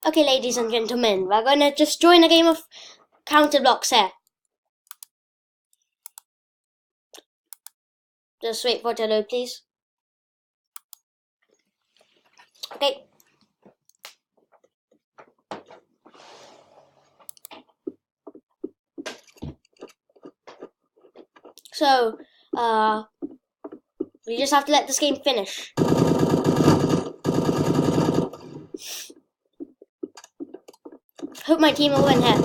Okay, ladies and gentlemen, we're gonna just join a game of Counter Blox here. Just wait for it to load, please. Okay. So, we just have to let this game finish. Hope my team will win here.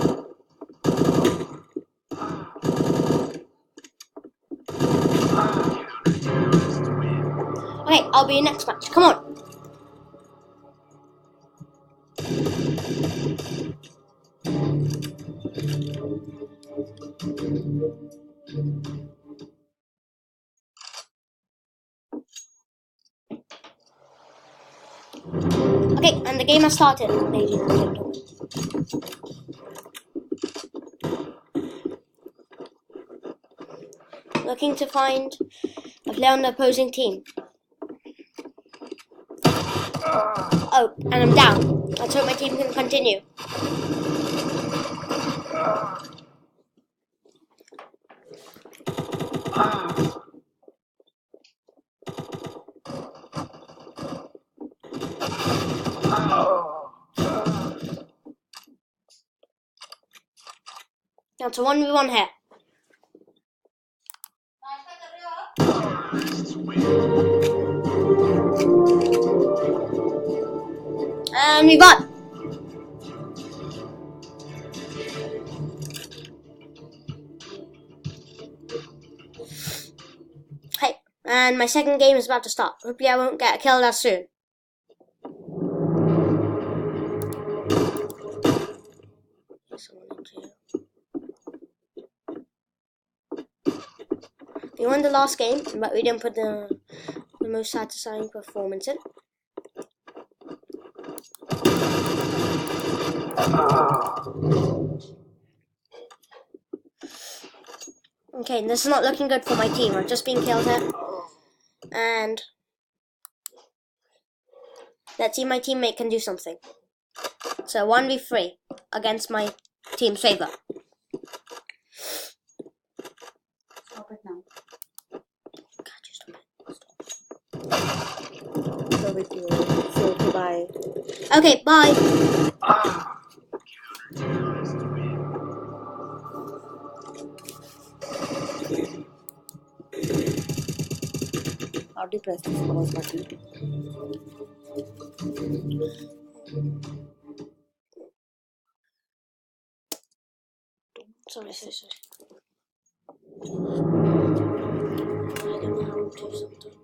Okay, I'll be in next match. Come on. Okay, and the game has started, ladies and gentlemen. Looking to find a player on the opposing team. Oh, and I'm down. Let's hope my team can continue. Now it's a 1v1 here. And we won. Okay, and my second game is about to start. Hopefully I won't get killed as soon. We won the last game, but we didn't put the most satisfying performance in. Okay, this is not looking good for my team. I'm just being killed here. And let's see if my teammate can do something. So 1v3 against my team's favor. Stop it now. Can't you stop it? So with you. So okay, bye. Okay, bye. How do you press this pause button? Sorry. I don't know how to do something.